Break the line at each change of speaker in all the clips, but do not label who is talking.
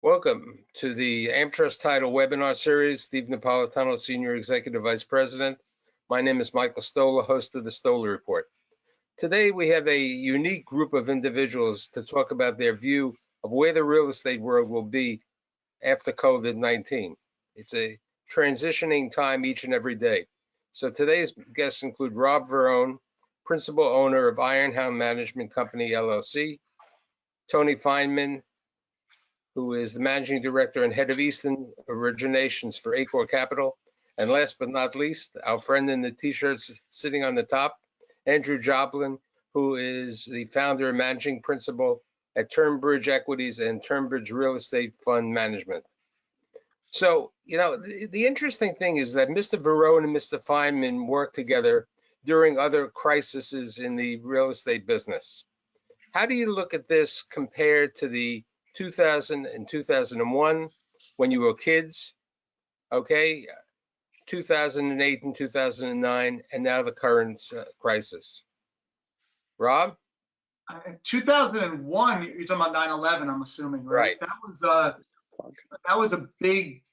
Welcome to the AmTrust Title webinar series. Steve Napolitano, Senior Executive Vice President. My name is Michael Stoller, host of the Stoller Report. Today we have a unique group of individuals to talk about their view of where the real estate world will be after COVID-19. It's a transitioning time each and every day. So today's guests include Rob Verone, Principal Owner of Ironhound Management Company, LLC, Tony Feynman, who is the Managing Director and Head of Eastern Originations for Acor Capital. And last but not least, our friend in the t-shirts sitting on the top, Andrew Joplin, who is the founder and managing principal at Turnbridge Equities and Turnbridge Real Estate Fund Management. So, the interesting thing is that Mr. Verone and Mr. Feynman worked together during other crises in the real estate business. How do you look at this compared to the 2000 and 2001 when you were kids, okay, 2008 and 2009, and now the current crisis? Rob?
2001, you're talking about 9/11, I'm assuming, right? That was a big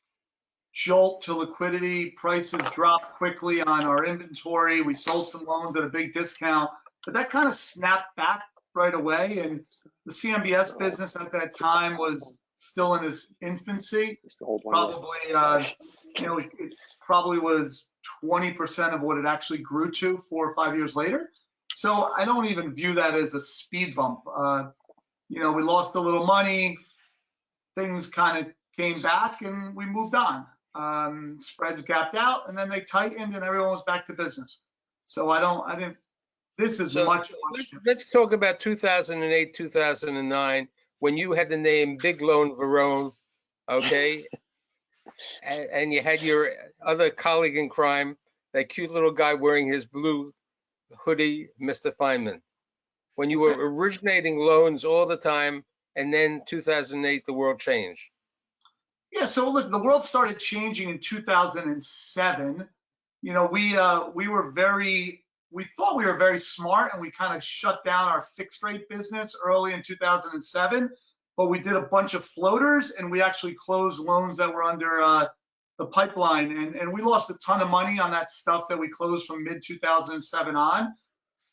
jolt to liquidity. Prices dropped quickly on our inventory. We sold some loans at a big discount, but that kind of snapped back right away. And the CMBS business at that time was still in its infancy. Probably, it probably was 20% of what it actually grew to 4 or 5 years later. So I don't even view that as a speed bump. We lost a little money, things kind of came back, and we moved on. Spreads gapped out, and then they tightened, and everyone was back to business. So I didn't. This is much different.
Let's talk about 2008, 2009, when you had the name Big Loan Verone, okay? and you had your other colleague in crime, that cute little guy wearing his blue hoodie, Mr. Feynman. When you were originating loans all the time, and then 2008, the world changed.
Yeah, so listen, the world started changing in 2007. We thought we were very smart, and we kind of shut down our fixed rate business early in 2007, but we did a bunch of floaters, and we actually closed loans that were under the pipeline, and we lost a ton of money on that stuff that we closed from mid 2007 on.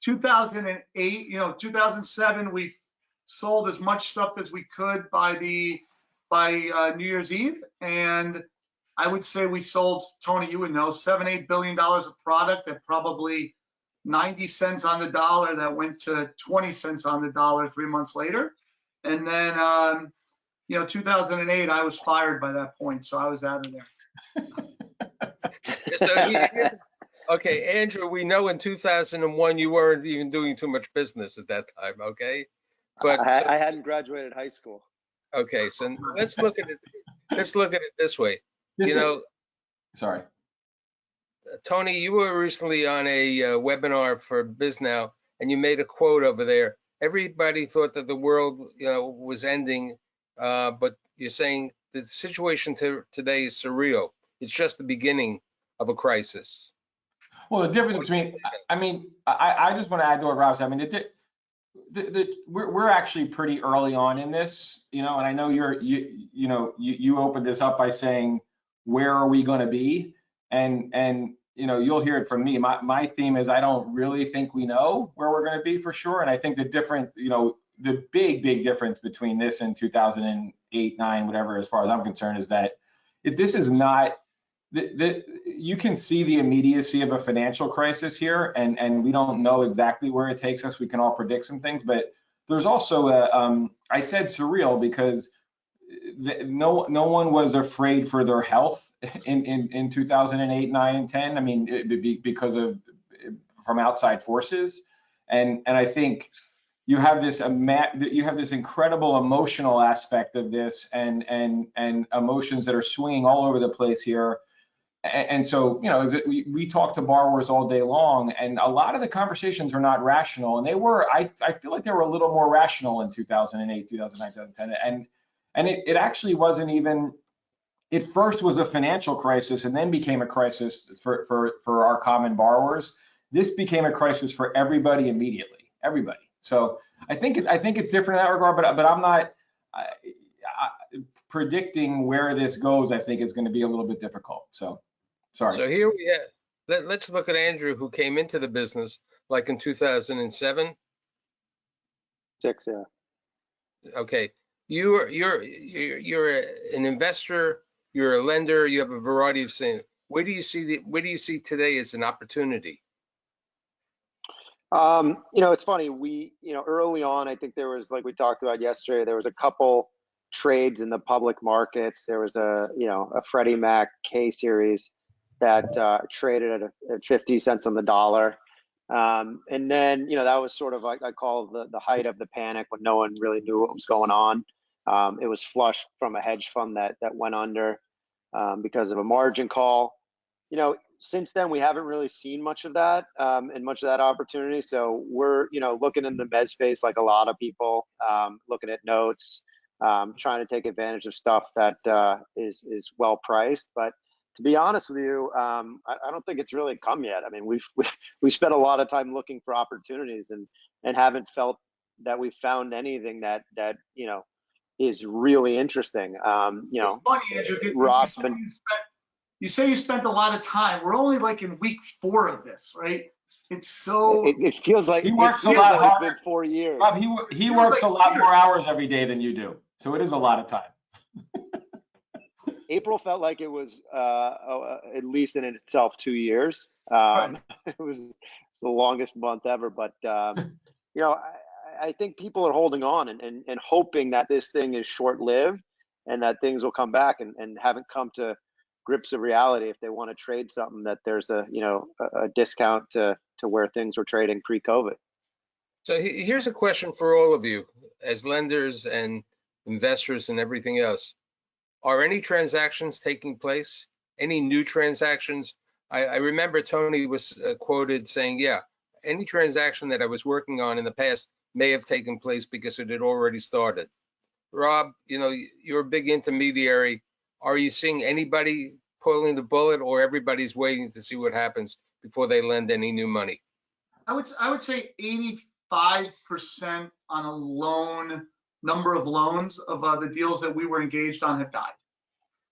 2008, 2007, we sold as much stuff as we could by New Year's Eve, and I would say we sold, Tony, you would know, $7-8 billion of product at probably 90 cents on the dollar that went to 20 cents on the dollar 3 months later. And then, 2008, I was fired by that point, so I was out of there.
Okay, Andrew, we know in 2001 you weren't even doing too much business at that time, okay?
But I hadn't graduated high school.
Okay, so let's look at it. Let's look at it this way.
Sorry.
Tony, you were recently on a webinar for BizNow, and you made a quote over there. Everybody thought that the world, was ending, but you're saying the situation today is surreal. It's just the beginning of a crisis.
Well, the difference between, I just want to add to what Rob said. We're actually pretty early on in this, and I know you opened this up by saying, where are we going to be? And you'll hear it from me. My theme is I don't really think we know where we're going to be for sure. And I think the big difference between this and 2008, 9, whatever, as far as I'm concerned, is that this is not, you can see the immediacy of a financial crisis here, and we don't know exactly where it takes us. We can all predict some things, but there's also I said surreal because no one was afraid for their health in 2008, 9, and 10. Because of from outside forces, and I think you have this incredible emotional aspect of this, and emotions that are swinging all over the place here. And so, we talk to borrowers all day long, and a lot of the conversations are not rational, and they were. I feel like they were a little more rational in 2008, 2009, 2010, and it actually wasn't even. It first was a financial crisis, and then became a crisis for our common borrowers. This became a crisis for everybody immediately, everybody. So I think it's different in that regard, but I'm not. predicting where this goes, I think, is going to be a little bit difficult. So, sorry.
So here we have, let's look at Andrew, who came into the business like in 2007.
6, yeah.
Okay, you're an investor, you're a lender, you have a variety of things. Where do you see today as an opportunity?
It's funny. Early on, I think there was, like we talked about yesterday, there was a couple trades in the public markets. There was a Freddie Mac K series that traded at 50 cents on the dollar. And then, that was sort of like I call the height of the panic when no one really knew what was going on. It was flushed from a hedge fund that went under because of a margin call. Since then, we haven't really seen much of that and much of that opportunity. So we're, looking in the med space like a lot of people, looking at notes, trying to take advantage of stuff that is well priced. But to be honest with you, I don't think it's really come yet. I mean, we've spent a lot of time looking for opportunities and haven't felt that we've found anything that is really interesting.
It's funny, Andrew.
Rob's
You say you spent a lot of time. We're only like in week 4 of this, right? It's so.
It feels like
he works a lot harder.
It's been 4 years.
Rob, he works like a lot more hours every day than you do, so it is a lot of time.
April felt like it was at least in itself 2 years.
Right.
It was the longest month ever, but I think people are holding on and hoping that this thing is short-lived and that things will come back and haven't come to grips of reality if they want to trade something that there's a discount to where things were trading pre-COVID.
So here's a question for all of you as lenders and investors and everything else. Are any transactions taking place? Any new transactions? I remember Tony was quoted saying, yeah, any transaction that I was working on in the past may have taken place because it had already started. Rob, you're a big intermediary. Are you seeing anybody pulling the bullet, or everybody's waiting to see what happens before they lend any new money?
I would say 85% on a number of loans of the deals that we were engaged on have died.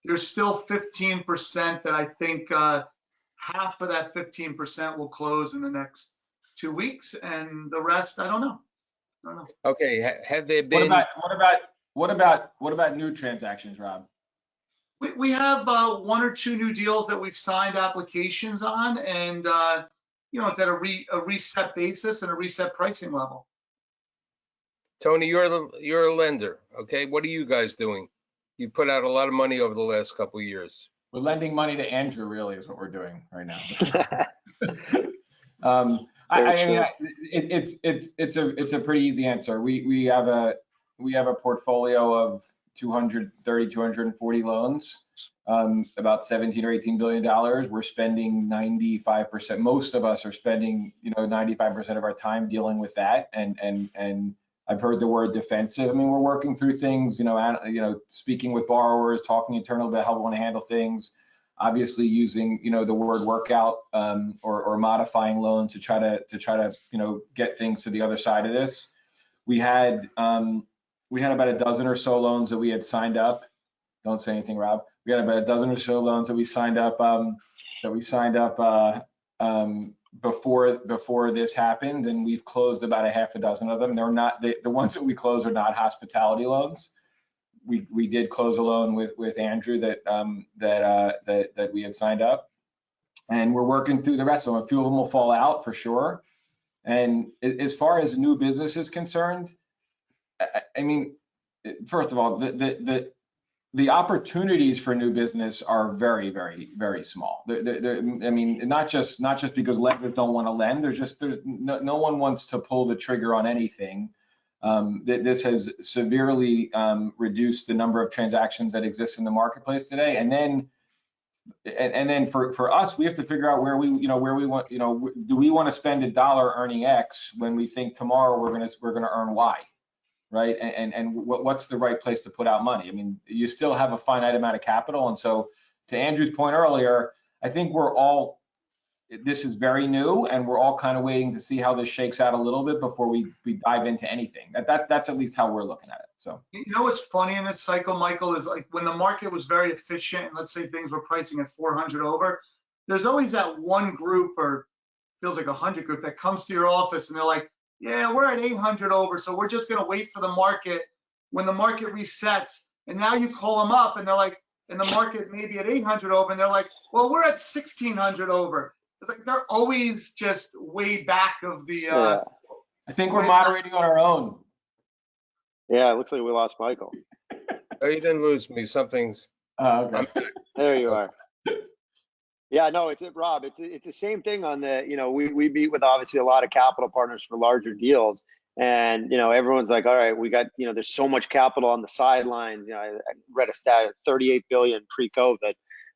There's still 15% that I think half of that 15% will close in the next 2 weeks, and the rest, I don't know.
Okay, have there been?
What about new transactions, Rob?
We have 1 or 2 new deals that we've signed applications on, and it's at a reset basis and a reset pricing level.
Tony, you're a lender, okay? What are you guys doing? You put out a lot of money over the last couple of years.
We're lending money to Andrew, really, is what we're doing right now. It's a pretty easy answer. We have a portfolio of 240 loans, about 17 or 18 billion dollars. We're spending 95%. Most of us are spending 95% of our time dealing with that, and I've heard the word defensive. I mean, we're working through things, speaking with borrowers, talking internally about how we want to handle things. Obviously, using the word workout or modifying loans to try to get things to the other side of this. We had about a dozen or so loans that we had signed up. Don't say anything, Rob. We had about a dozen or so loans that we signed up before this happened, and we've closed about a half a dozen of them. They're not the ones that we close are not hospitality loans. We did close a loan with Andrew that we had signed up, and we're working through the rest of them. A few of them will fall out for sure. And as far as new business is concerned, I mean, first of all, the opportunities for new business are very, very, very small. I mean, not just because lenders don't want to lend. There's no one wants to pull the trigger on anything. This has severely reduced the number of transactions that exist in the marketplace today. And then for us, we have to figure out where we want, do we want to spend $1 earning X when we think tomorrow we're gonna earn Y? Right, and what's the right place to put out money? I mean, you still have a finite amount of capital, and so to Andrew's point earlier, I think this is very new, and we're all kind of waiting to see how this shakes out a little bit before we dive into anything. That's at least how we're looking at it. So
You know what's funny in this cycle, Michael, is like when the market was very efficient and let's say things were pricing at 400 over, there's always that one group or feels like 100 group that comes to your office and they're like, yeah, we're at 800 over, so we're just going to wait for the market when the market resets. And now you call them up and they're like, and the market maybe at 800 over, and they're like, well, we're at 1600 over. It's like they're always just way back of the.
Yeah.
I think we're moderating on our own.
Yeah, it looks like we lost Michael.
Oh, you didn't lose me. Something's.
Okay.
There you are. Yeah, no, Rob. It's the same thing on the. We meet with obviously a lot of capital partners for larger deals, and everyone's like, all right, we got there's so much capital on the sidelines. I read a stat, 38 billion pre-COVID.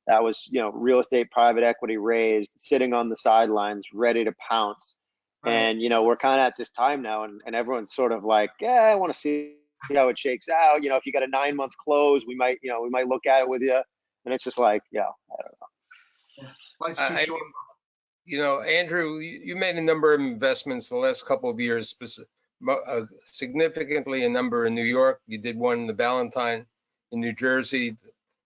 That was real estate private equity raised, sitting on the sidelines, ready to pounce. Right. And we're kind of at this time now, and everyone's sort of like, yeah, I want to see how it shakes out. If you got a 9-month close, we might look at it with you. And it's just like, I don't know.
Life's too short.
Andrew, you made a number of investments in the last couple of years, significantly a number in New York. You did one in the Valentine in New Jersey.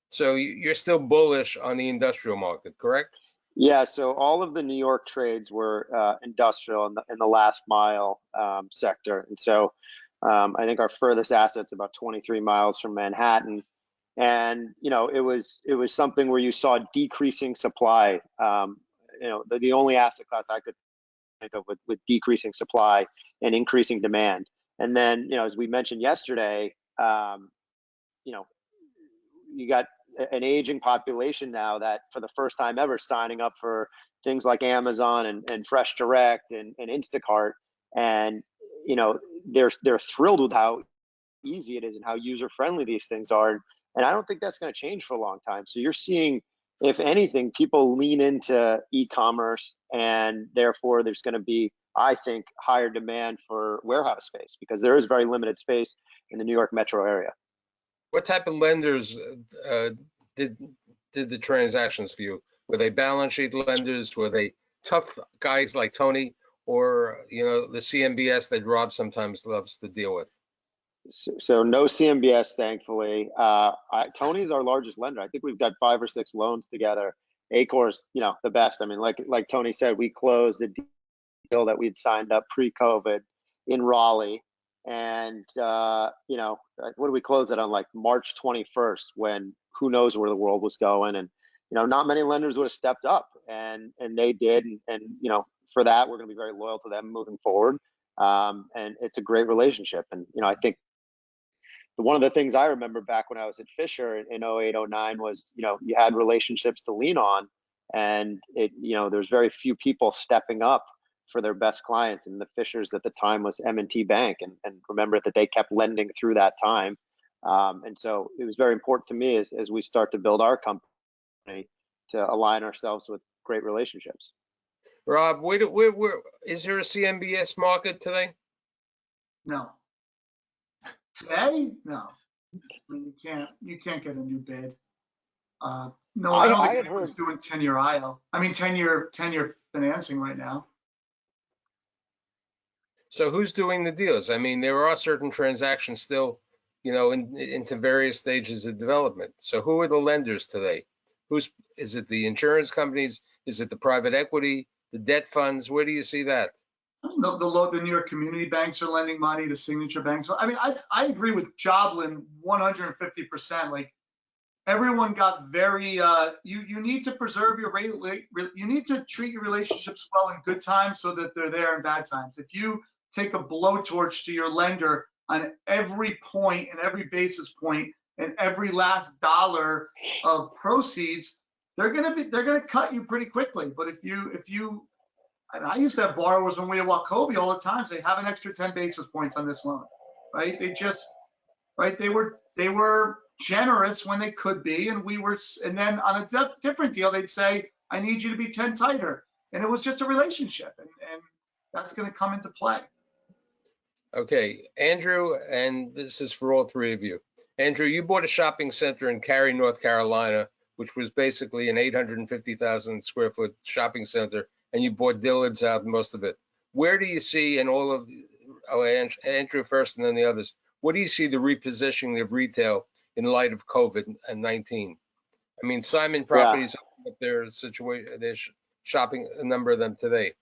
So you're still bullish on the industrial market, correct?
Yeah. So all of the New York trades were industrial in the last mile sector. And so I think our furthest asset's about 23 miles from Manhattan. And, it was something where you saw decreasing supply. The only asset class I could think of with decreasing supply and increasing demand. And then, as we mentioned yesterday, you got an aging population now that for the first time ever signing up for things like Amazon and Fresh Direct and Instacart. And, they're thrilled with how easy it is and how user friendly these things are. And I don't think that's going to change for a long time. So you're seeing, if anything, people lean into e-commerce, and therefore there's going to be, I think, higher demand for warehouse space because there is very limited space in the New York metro area.
What type of lenders did the transactions for you? Were they balance sheet lenders? Were they tough guys like Tony, or the CMBS that Rob sometimes loves to deal with?
So no CMBS, thankfully. Tony's our largest lender. I think we've got 5 or 6 loans together. Acor's, the best. I mean, like Tony said, we closed the deal that we'd signed up pre-COVID in Raleigh. And, what did we close it on, like March 21st, when who knows where the world was going. And, not many lenders would have stepped up, and they did. And for that, we're going to be very loyal to them moving forward. And it's a great relationship. And, I think one of the things I remember back when I was at Fisher in 08, 09 was, you had relationships to lean on, and there's very few people stepping up for their best clients. And the Fishers at the time was M&T Bank, and remember that they kept lending through that time. And so it was very important to me as we start to build our company to align ourselves with great relationships.
Rob, where is there a CMBS market today?
No. Today? No. I mean, you can't get a new bid. No, I don't think anyone's doing 10-year IO. I mean, 10-year financing right now.
So who's doing the deals? I mean, there are certain transactions still, into various stages of development. So who are the lenders today? Is it the insurance companies? Is it the private equity, the debt funds? Where do you see that?
The New York community banks are lending money to signature banks. I mean, I agree with Joblin 150%. Like, everyone got very, you need to preserve your you need to treat your relationships well in good times so that they're there in bad times. If you take a blowtorch to your lender on every point and every basis point and every last dollar of proceeds, they're gonna cut you pretty quickly. But if you and I used to have borrowers when we were Wachovia all the time say, have an extra 10 basis points on this loan, right? They were generous when they could be, and then on a different deal, they'd say, I need you to be 10 tighter. And it was just a relationship, and that's going to come into play.
Okay, Andrew, and this is for all three of you. Andrew, you bought a shopping center in Cary, North Carolina, which was basically an 850,000 square foot shopping center, and you bought Dillard's out most of it. Where do you see, and Andrew first and then the others, what do you see the repositioning of retail in light of COVID-19? I mean, Simon Properties opened up their situation, they're shopping a number of them today.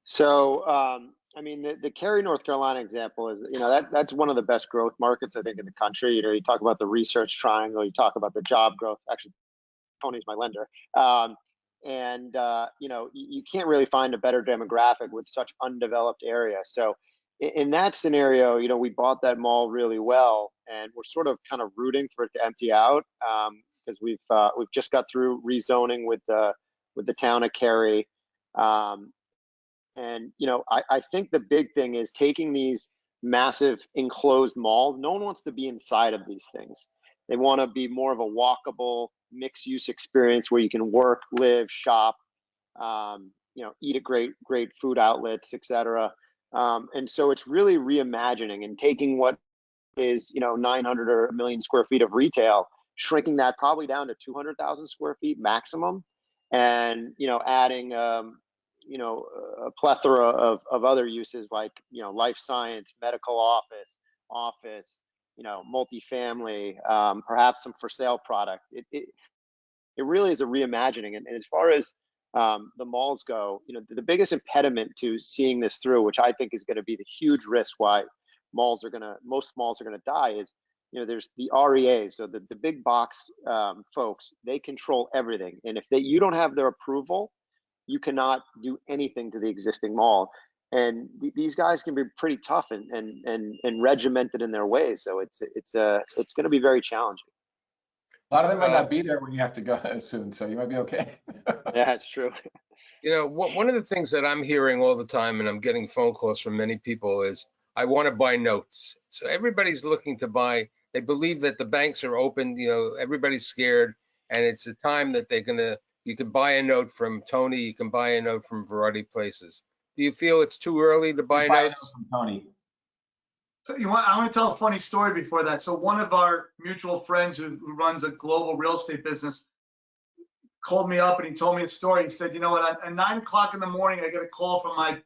So, I mean, the Cary, North Carolina example is, that's one of the best growth markets, I think, in the country. You talk about the research triangle, you talk about the job growth. Actually, Tony's my lender. You can't really find a better demographic with such undeveloped area. So in that scenario, we bought that mall really well, and we're sort of kind of rooting for it to empty out, because we've just got through rezoning with the town of Cary. I think the big thing is taking these massive enclosed malls. No one wants to be inside of these things. They want to be more of a walkable, mixed-use experience where you can work, live, shop, eat at great food outlets, etc. And so it's really reimagining and taking what is 900 or 1 million square feet of retail, shrinking that probably down to 200,000 square feet maximum, and adding a plethora of other uses like life science, medical office, multifamily, perhaps some for sale product. It really is a reimagining. And as far as the malls go, the biggest impediment to seeing this through, which I think is going to be the huge risk why most malls are going to die, is there's the REA, so the big box folks. They control everything, and if you don't have their approval, you cannot do anything to the existing mall. And these guys can be pretty tough and regimented in their ways. So it's going to be very challenging.
A lot of them might not be there when you have to go soon, so you might be okay.
Yeah, it's true.
One of the things that I'm hearing all the time, and I'm getting phone calls from many people, is I want to buy notes. So everybody's looking to buy. They believe that the banks are open. Everybody's scared, and it's a time that you can buy a note from Tony, you can buy a note from a variety of places. Do you feel it's too early to buy notes?
From Tony.
So I want to tell a funny story before that. So one of our mutual friends who runs a global real estate business called me up and he told me a story. He said, at 9 o'clock in the morning, I get a call from my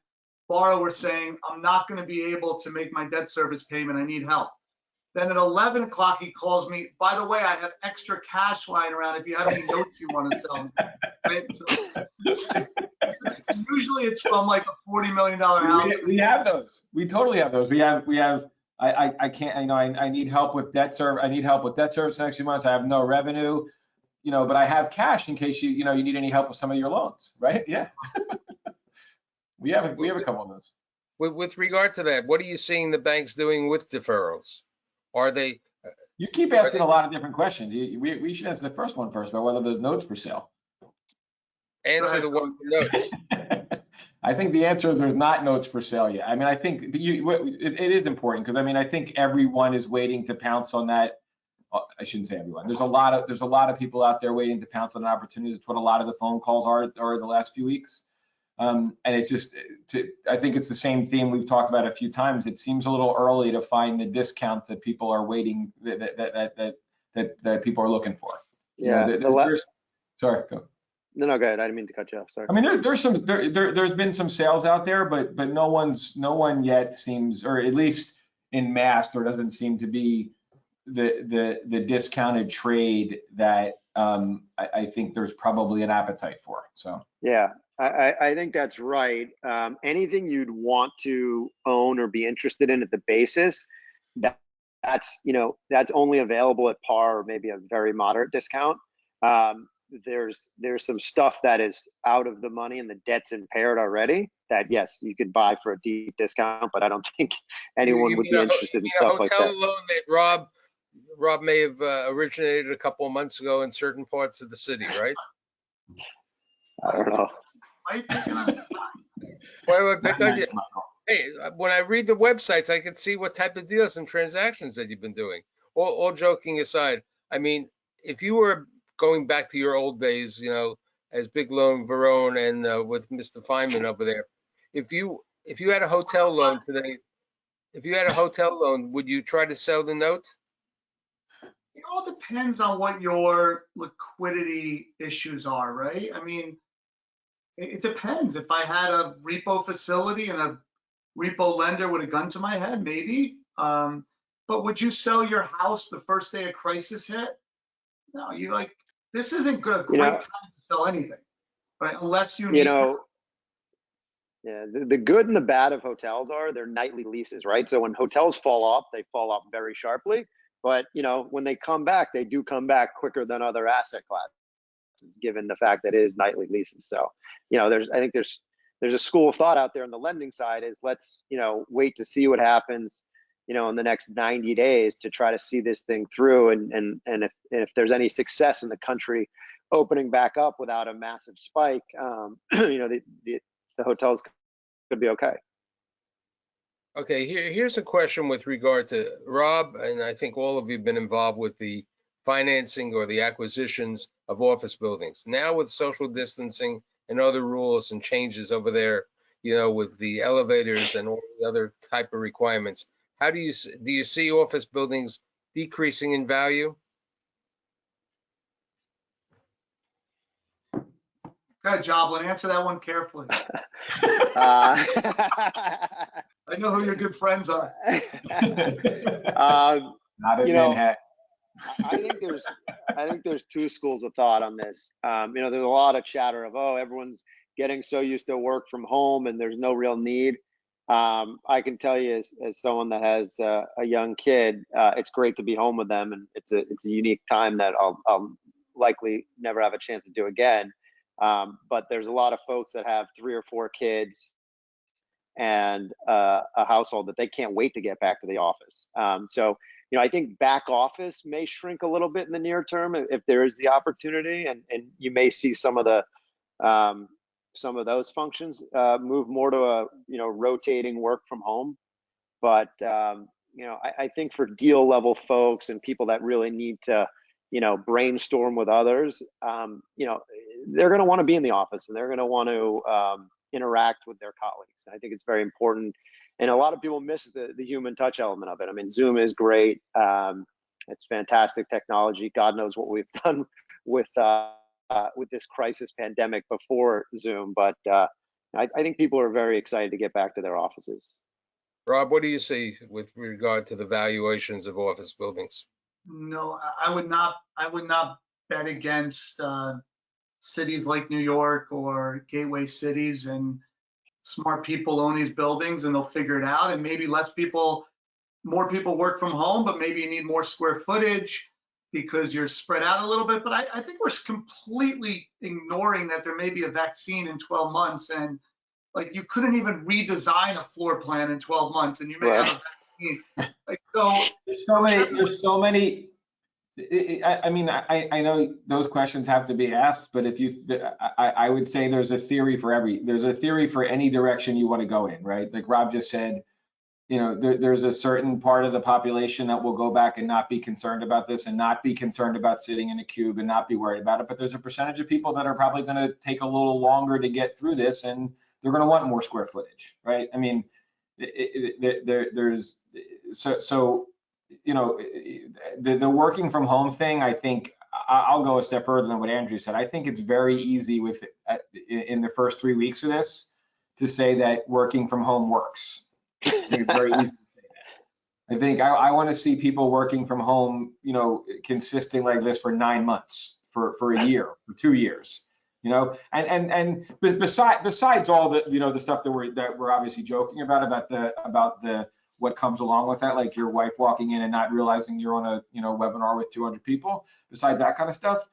borrower saying, I'm not going to be able to make my debt service payment. I need help. Then at 11 o'clock, he calls me, by the way, I have extra cash lying around if you have any notes you want to sell me. Right? So, usually it's from like a $40 million house.
We have those. We totally have those. We have, I can't, I need help with debt service. I need help with debt service next few months. I have no revenue, but I have cash in case you need any help with some of your loans, right? Yeah. we have a couple of those.
With regard to that, what are you seeing the banks doing with deferrals? Are they?
You keep asking a lot of different questions. We should answer the first one first about whether there's notes for sale.
Answer the one for notes.
I think the answer is there's not notes for sale yet. I mean, I think it is important because I think everyone is waiting to pounce on that. I shouldn't say everyone. There's a lot of people out there waiting to pounce on an opportunity. That's what a lot of the phone calls are the last few weeks. And it's just, I think it's the same theme we've talked about a few times. It seems a little early to find the discounts that people are waiting, that people are looking for.
Yeah.
Sorry, go.
No, go ahead. I didn't mean to cut you off. Sorry.
I mean, there's been some sales out there, but no one yet seems, or at least in mass, there doesn't seem to be the discounted trade that I think there's probably an appetite for. So
yeah. I think that's right. Anything you'd want to own or be interested in at the basis, that's only available at par or maybe a very moderate discount. There's some stuff that is out of the money and the debt's impaired already that, yes, you could buy for a deep discount, but I don't think anyone would be interested in stuff like that.
A hotel loan that Rob may have originated a couple of months ago in certain parts of the city, right?
I don't know.
Why would I pick on you? Hey, when I read the websites, I can see what type of deals and transactions that you've been doing. All joking aside, I mean, if you were going back to your old days, as Big Loan Verone and with Mr. Feynman over there, if you had a hotel loan today, would you try to sell the note?
It all depends on what your liquidity issues are, right? I mean, it depends. If I had a repo facility and a repo lender with a gun to my head, maybe. But would you sell your house the first day a crisis hit? No, you like, this isn't a great time to sell anything, right? Unless you need
yeah, the good and the bad of hotels are they're nightly leases, right? So when hotels fall off, they fall off very sharply. But when they come back, they do come back quicker than other asset classes, given the fact that it is nightly leases. So, I think there's a school of thought out there on the lending side is let's, wait to see what happens, in the next 90 days to try to see this thing through. And if there's any success in the country opening back up without a massive spike, the hotels could be okay.
Okay, here's a question with regard to Rob, and I think all of you have been involved with the financing or the acquisitions of office buildings. Now with social distancing and other rules and changes over there, with the elevators and all the other type of requirements, how do you see office buildings decreasing in value?
Go ahead, Joblin, answer that one carefully.
I
know who your good friends are.
Not in Manhattan.
I think there's two schools of thought on this. There's a lot of chatter of, everyone's getting so used to work from home and there's no real need. I can tell you as someone that has a young kid, it's great to be home with them, and it's a unique time that I'll likely never have a chance to do again. But there's a lot of folks that have 3 or 4 kids and a household that they can't wait to get back to the office. So, I think back office may shrink a little bit in the near term if there is the opportunity, and you may see some of those functions move more to a rotating work from home. But I think for deal level folks and people that really need to brainstorm with others, they're going to want to be in the office and they're going to want to interact with their colleagues. And I think it's very important. And a lot of people miss the human touch element of it. I mean, Zoom is great. It's fantastic technology. God knows what we've done with this crisis pandemic before Zoom. But I think people are very excited to get back to their offices.
Rob, what do you see with regard to the valuations of office buildings?
No, I would not bet against cities like New York or gateway cities, and smart people own these buildings and they'll figure it out. And maybe more people work from home, but maybe you need more square footage because you're spread out a little bit. But I think we're completely ignoring that there may be a vaccine in 12 months, and like you couldn't even redesign a floor plan in 12 months, and you may have a vaccine. Like, so
there's so many. I mean, I know those questions have to be asked, but I would say there's a theory for any direction you want to go in, right? Like Rob just said, there's a certain part of the population that will go back and not be concerned about this and not be concerned about sitting in a cube and not be worried about it. But there's a percentage of people that are probably going to take a little longer to get through this, and they're going to want more square footage, right? I mean, there's the working from home thing, I think I'll go a step further than what Andrew said. I think it's very easy in the first 3 weeks of this to say that working from home works. I think it's very easy to say that. I think I want to see people working from home, consisting like this for 9 months, for a year, for 2 years, and besides all the, the stuff that we're obviously joking about the what comes along with that, like your wife walking in and not realizing you're on a webinar with 200 people. Besides that kind of stuff,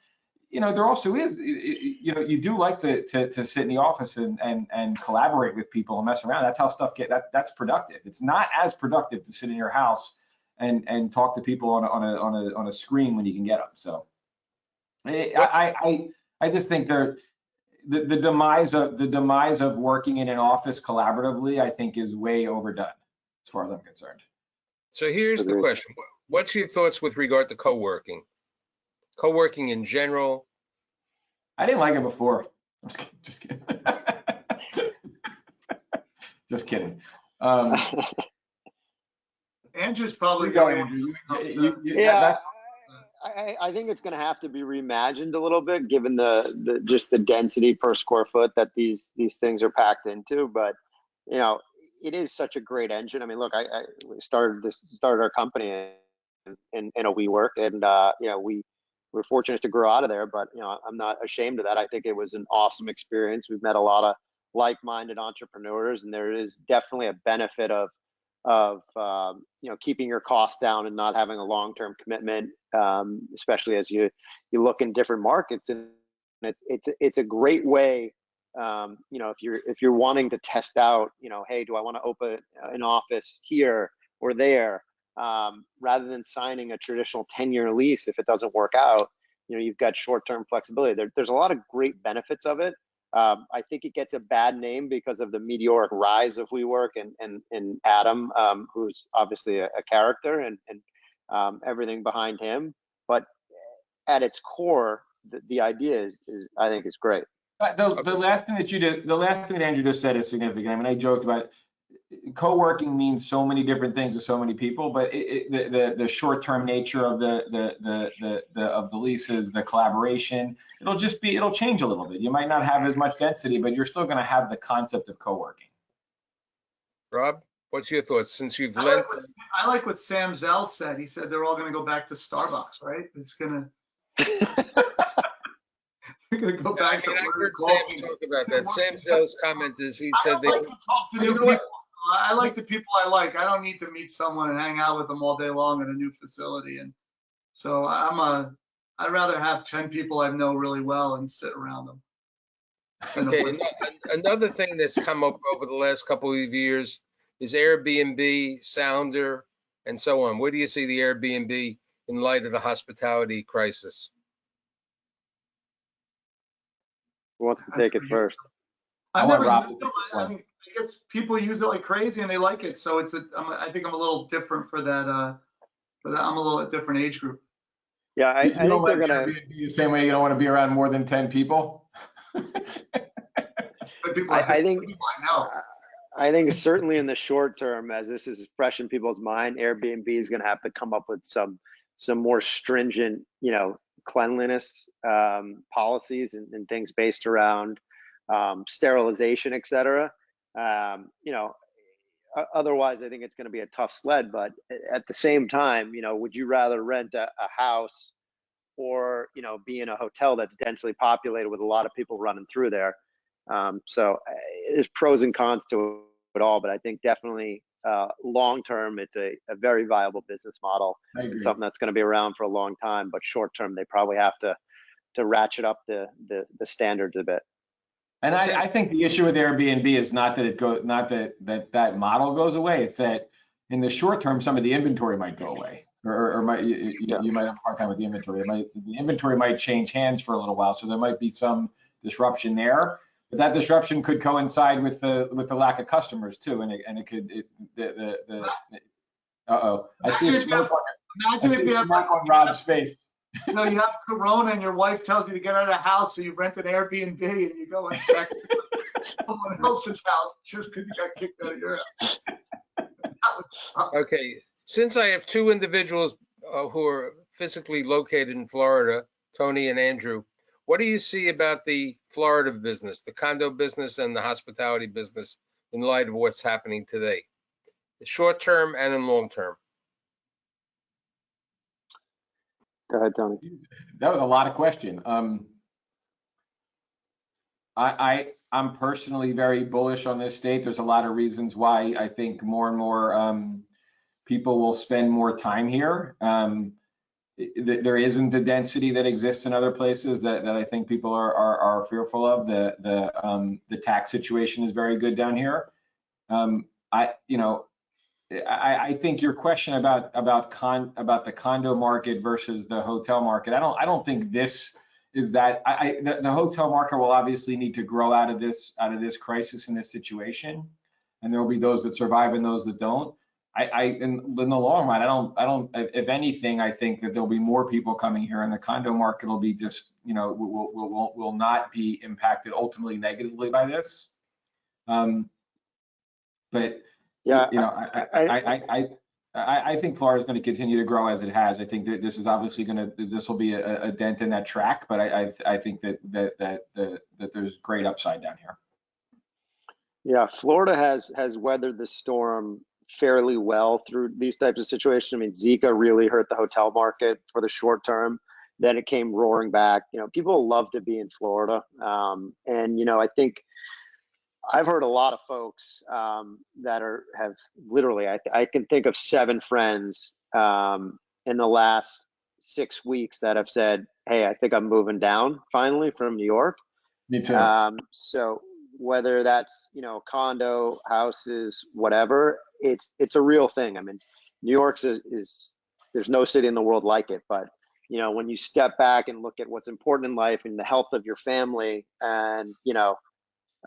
there also is, you do like to sit in the office and collaborate with people and mess around. That's how stuff that's productive. It's not as productive to sit in your house and talk to people on a screen when you can get them. So I just think the demise of working in an office collaboratively, I think, is way overdone as far as I'm concerned.
So here's the question. What's your thoughts with regard to co-working? Co-working in general?
I didn't like it before. I'm just kidding. Just kidding.
Andrew's probably
going.
I think it's going to have to be reimagined a little bit, given just the density per square foot that these things are packed into. But it is such a great engine. I mean, look, we started our company in a WeWork, and we were fortunate to grow out of there. But I'm not ashamed of that. I think it was an awesome experience. We've met a lot of like-minded entrepreneurs, and there is definitely a benefit of keeping your costs down and not having a long-term commitment, especially as you look in different markets. And it's a great way. If you're wanting to test out, hey, do I want to open an office here or there, rather than signing a traditional 10-year lease if it doesn't work out, you've got short-term flexibility. There's a lot of great benefits of it. I think it gets a bad name because of the meteoric rise of WeWork and Adam, who's obviously a character, and everything behind him. But at its core, the idea is I think is great.
But the last thing that Andrew just said is significant. I mean, I joked about it. Co-working means so many different things to so many people, but the short-term nature of the leases, the collaboration, it'll change a little bit. You might not have as much density, but you're still going to have the concept of co-working.
Rob, what's your thoughts since you've
I
lent?
like what Sam Zell said. He said they're all going to go back to Starbucks, right? It's going to. We're going to go back to.
I heard Sam talk about that. Sam Zell's comment is he said they.
I like to talk to new people. I like the people I like. I don't need to meet someone and hang out with them all day long in a new facility. And so I'd rather have 10 people I know really well and sit around them.
Okay, another thing that's come up over the last couple of years is Airbnb, Sounder, and so on. Where do you see the Airbnb in light of the hospitality crisis?
Who wants to take it first?
I mean, I guess people use it like crazy and they like it. So I think I'm a little different for that. I'm a little different age group.
Yeah, I think they're gonna
be the same way. You don't want to be around more than 10 people.
I think certainly in the short term, as this is fresh in people's mind, Airbnb is going to have to come up with some more stringent, cleanliness policies and things based around sterilization, et cetera. Otherwise, I think it's going to be a tough sled. But at the same time, would you rather rent a house or, be in a hotel that's densely populated with a lot of people running through there? So there's pros and cons to it all, but I think definitely long term, it's a very viable business model. It's something that's going to be around for a long time, but short term, they probably have to ratchet up the standards a bit.
And I think the issue with Airbnb is not that that model goes away. It's that in the short term, some of the inventory might go away, or you might have a hard time with the inventory. The inventory might change hands for a little while, so there might be some disruption there. But that disruption could coincide with the lack of customers too, and it could. I see a smoke on Rob's face.
You have Corona and your wife tells you to get out of the house, so you rent an Airbnb and you go and check someone else's house just because you got kicked out of your house. That would suck.
Okay, since I have two individuals who are physically located in Florida, Tony and Andrew, what do you see about the Florida business, the condo business and the hospitality business in light of what's happening today, short term and in long term?
Go ahead, Tony.
That was a lot of question. I'm personally very bullish on this state. There's a lot of reasons why I think more and more people will spend more time here. There isn't the density that exists in other places that I think people are fearful of. The tax situation is very good down here. I think your question about the condo market versus the hotel market, I don't think this is that. The hotel market will obviously need to grow out of this crisis and this situation, and there will be those that survive and those that don't. In the long run, I don't. If anything, I think that there'll be more people coming here, and the condo market will be just will not be impacted ultimately negatively by this. But
yeah,
I think Florida is going to continue to grow as it has. I think that this is obviously this will be a dent in that track, but I think that there's great upside down here.
Yeah, Florida has weathered the storm fairly well through these types of situations. I mean, Zika really hurt the hotel market for the short term. Then it came roaring back. People love to be in Florida, and I think I've heard a lot of folks that have literally. I can think of 7 friends in the last 6 weeks that have said, "Hey, I think I'm moving down finally from New York."
Me too.
So whether that's condo, houses, whatever, it's a real thing. I mean, New York's is there's no city in the world like it. But when you step back and look at what's important in life and the health of your family, and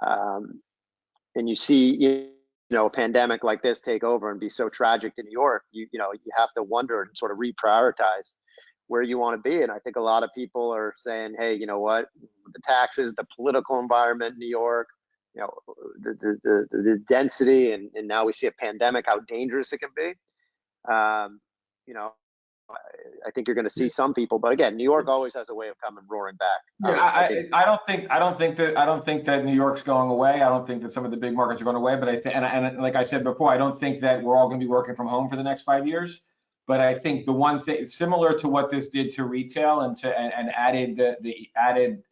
um, and you see a pandemic like this take over and be so tragic to New York, you have to wonder and sort of reprioritize where you want to be. And I think a lot of people are saying, hey, you know what, the taxes, the political environment in New York, the density, and now we see a pandemic, how dangerous it can be. Um, you know, I think you're going to see some people, but again, New York always has a way of coming roaring back.
Yeah, I don't think that New York's going away. I don't think that some of the big markets are going away. But I think, and like I said before, I don't think that we're all going to be working from home for the next 5 years. But I think the one thing similar to what this did to retail and added the added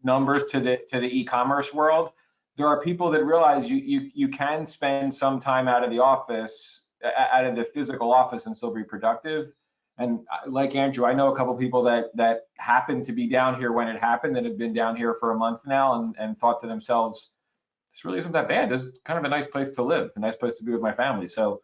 numbers to the e-commerce world, there are people that realize you can spend some time out of the office, out of the physical office, and still be productive. And like Andrew, I know a couple of people that happened to be down here when it happened, that have been down here for a month now, and thought to themselves, this really isn't that bad. This is kind of a nice place to live, a nice place to be with my family. So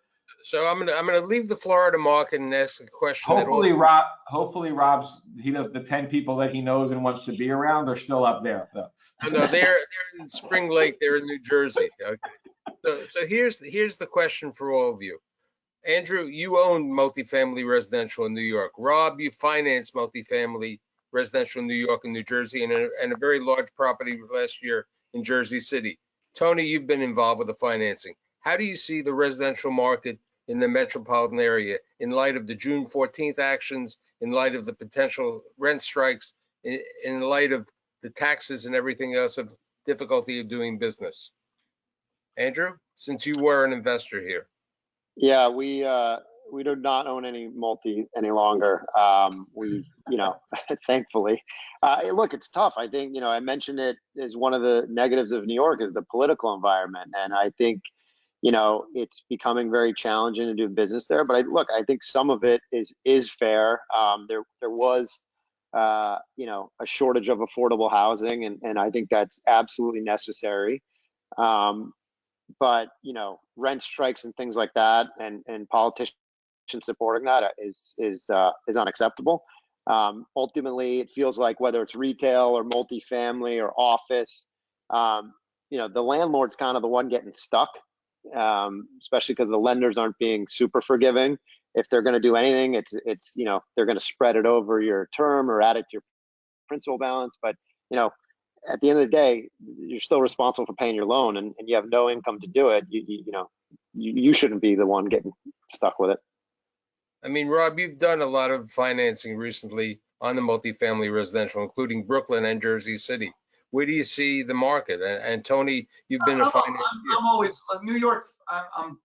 I'm gonna leave the Florida market and ask a question.
hopefully Rob's, he does, the 10 people that he knows and wants to be around, they're still up there. So.
No, they're in Spring Lake. They're in New Jersey. Okay. So here's the question for all of you. Andrew, you own multifamily residential in New York. Rob, you finance multifamily residential in New York and New Jersey, and a very large property last year in Jersey City. Tony, you've been involved with the financing. How do you see the residential market in the metropolitan area in light of the June 14th actions, in light of the potential rent strikes, in light of the taxes and everything else of difficulty of doing business? Andrew, since you were an investor here.
Yeah, we do not own any multi any longer. We, thankfully, look, it's tough. I think, I mentioned it as one of the negatives of New York is the political environment. And I think, it's becoming very challenging to do business there. But I think some of it is fair. There was, a shortage of affordable housing, and I think that's absolutely necessary. But rent strikes and things like that, and politicians supporting that is unacceptable. Ultimately, it feels like whether it's retail or multifamily or office, the landlord's kind of the one getting stuck, especially because the lenders aren't being super forgiving. If they're going to do anything, it's they're going to spread it over your term or add it to your principal balance. But at the end of the day, you're still responsible for paying your loan, and you have no income to do it. You shouldn't be the one getting stuck with it.
I mean, Rob, you've done a lot of financing recently on the multifamily residential, including Brooklyn and Jersey City. Where do you see the market? And Tony, you've been a financier.
I'm always New York. I'm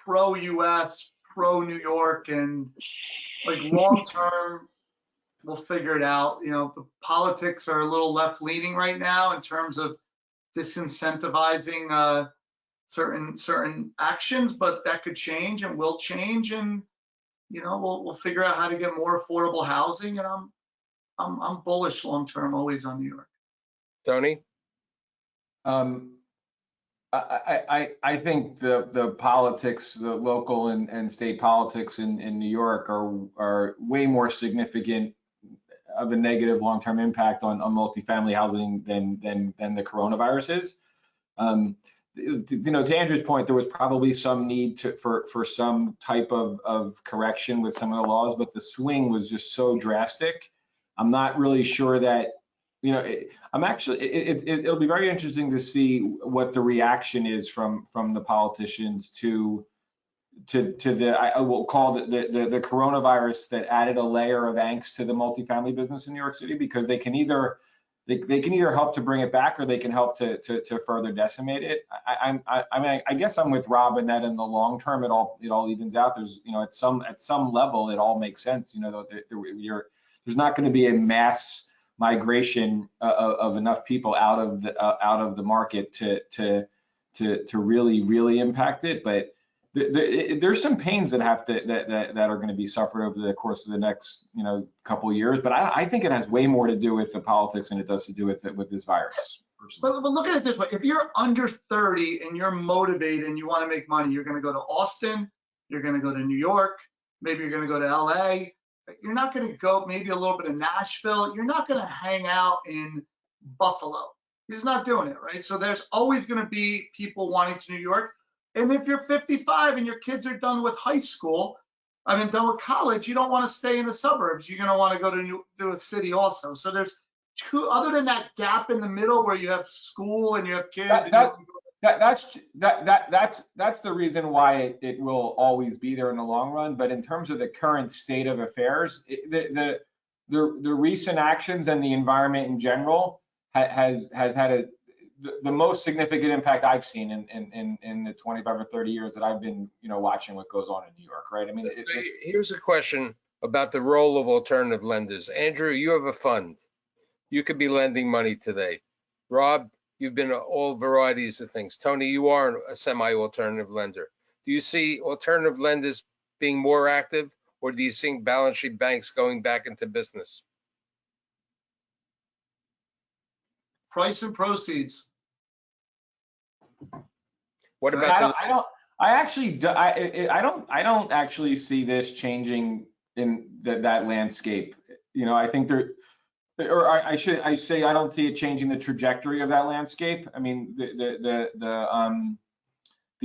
pro US, pro New York, and like long term, we'll figure it out. The politics are a little left leaning right now in terms of disincentivizing certain actions, but that could change and will change, and we'll figure out how to get more affordable housing. And I'm bullish long term, always on New York.
Tony?
I think the politics, the local and state politics in New York are way more significant of a negative long-term impact on multifamily housing than the coronavirus is. To Andrew's point, there was probably some need for some type of correction with some of the laws, but the swing was just so drastic. I'm not really sure that, it'll be very interesting to see what the reaction is from the politicians to the, I will call it the coronavirus that added a layer of angst to the multifamily business in New York City, because they can either they can either help to bring it back or they can help to further decimate it. I mean, I guess I'm with Rob in that in the long term, it all evens out. There's, you know, at some level, it all makes sense. You know, there's not going to be a mass migration of enough people out of the market to really impact it, but there's some pains that are going to be suffered over the course of the next, you know, couple of years. But I think it has way more to do with the politics than it does to do with this virus.
But look at it this way: if you're under 30 and you're motivated and you want to make money, you're going to go to Austin, you're going to go to New York, maybe you're going to go to LA. You're not going to go maybe a little bit of Nashville. You're not going to hang out in Buffalo. He's not doing it, right? So there's always going to be people wanting to New York. And if you're 55 and your kids are done with high school, I mean, done with college, you don't want to stay in the suburbs. You're going to want to go to a city also. So there's two, other than that gap in the middle where you have school and you have kids.
That's the reason why it will always be there in the long run. But in terms of the current state of affairs, the recent actions and the environment in general has had the most significant impact I've seen in the 25 or 30 years that I've been, you know, watching what goes on in New York, right? I mean,
here's a question about the role of alternative lenders. Andrew, you have a fund. You could be lending money today. Rob, you've been all varieties of things. Tony, you are a semi-alternative lender. Do you see alternative lenders being more active, or do you see balance sheet banks going back into business?
Price and proceeds.
What about
I don't actually see this changing in that landscape. You know, I think I say I don't see it changing the trajectory of that landscape. I mean, the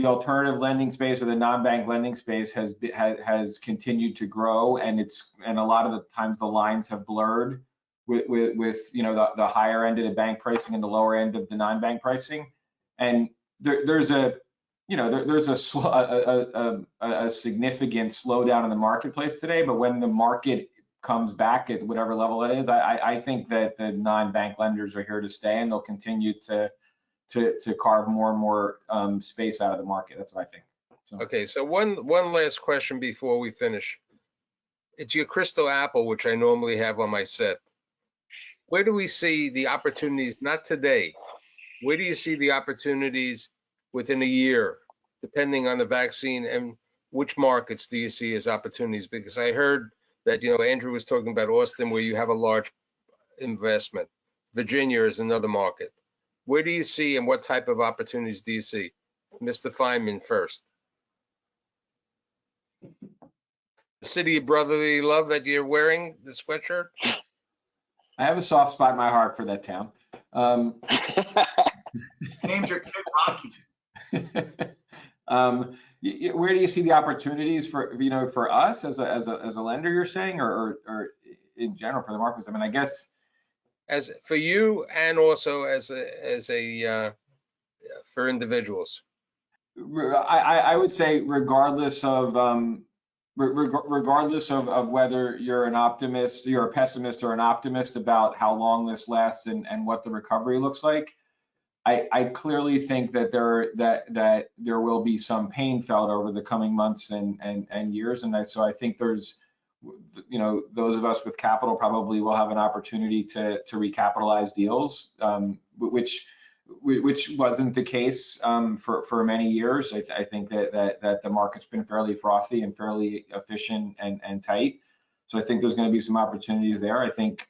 alternative lending space or the non-bank lending space has continued to grow, and a lot of the times the lines have blurred with you know the higher end of the bank pricing and the lower end of the non-bank pricing, and there's a significant slowdown in the marketplace today. But when the market comes back at whatever level it is, I think that the non-bank lenders are here to stay, and they'll continue to carve more and more space out of the market. That's what I think. So.
Okay, so one last question before we finish. It's your crystal apple, which I normally have on my set. Where do we see the opportunities, not today, where do you see the opportunities within a year, depending on the vaccine, and which markets do you see as opportunities? Because I heard that, you know, Andrew was talking about Austin, where you have a large investment. Virginia is another market. Where do you see and what type of opportunities do you see? Mr. Feynman first. The city of brotherly love that you're wearing, the sweatshirt?
I have a soft spot in my heart for that town.
Named your kid Rocky.
Where do you see the opportunities for, you know, for us as a lender, you're saying, or in general for the markets? I mean, I guess
as for you and also as a for individuals.
I would say regardless of whether you're an optimist, you're a pessimist or an optimist about how long this lasts and what the recovery looks like, I clearly think that there will be some pain felt over the coming months and years, and so I think there's, you know, those of us with capital probably will have an opportunity to recapitalize deals, which wasn't the case for many years. I think that the market's been fairly frothy and fairly efficient and tight. So I think there's going to be some opportunities there. I think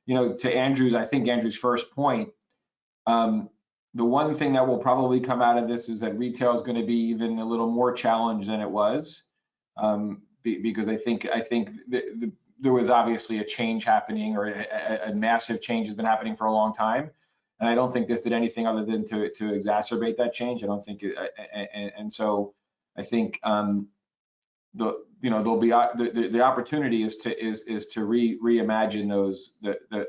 you know, to Andrew's first point, the one thing that will probably come out of this is that retail is going to be even a little more challenged than it was, because I think there was obviously a change happening, or a massive change has been happening for a long time. And I don't think this did anything other than to exacerbate that change. I don't think and so I think there'll be the opportunity is to reimagine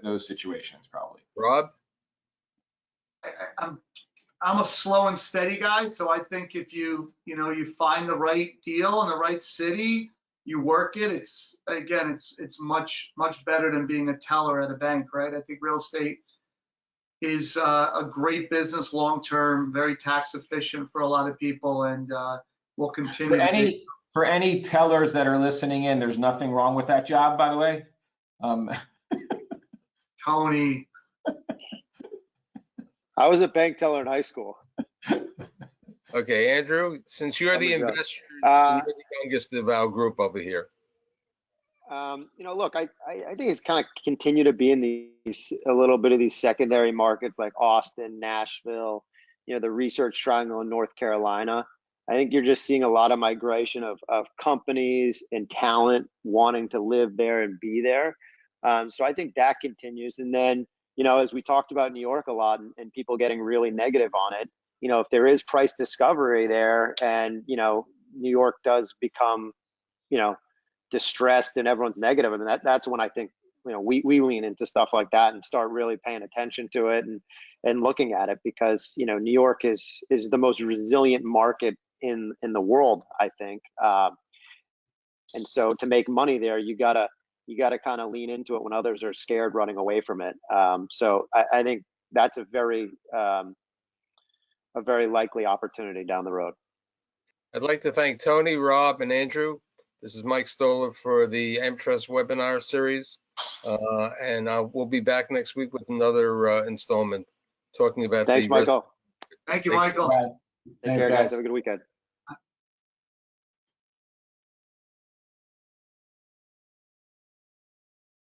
those situations probably.
Rob?
I'm a slow and steady guy, so I think if you find the right deal in the right city, you work it, it's much better than being a teller at a bank, right? I think real estate is a great business long term, very tax efficient for a lot of people, and will continue.
For any tellers that are listening in, there's nothing wrong with that job, by the way.
Tony.
I was a bank teller in high school.
Okay, Andrew, since you're the investor,
Uh,
you're the youngest of our group over here.
Look, I think it's kind of continue to be in these a little bit of these secondary markets like Austin, Nashville, the Research Triangle in North Carolina. I think you're just seeing a lot of migration of companies and talent wanting to live there and be there. So I think that continues. And then, as we talked about New York a lot and people getting really negative on it, if there is price discovery there and, New York does become, distressed and everyone's negative, and that's when I think, we lean into stuff like that and start really paying attention to it and looking at it, because, New York is the most resilient market in the world, I think. And so to make money there, you gotta kind of lean into it when others are scared running away from it. So I think that's a very likely opportunity down the road.
I'd like to thank Tony, Rob, and Andrew. This is Mike Stoller for the AmTrust webinar series. And we'll be back next week with another installment talking about
Thanks, Michael.
Thank you, Michael.
Take care, guys. Have a good weekend.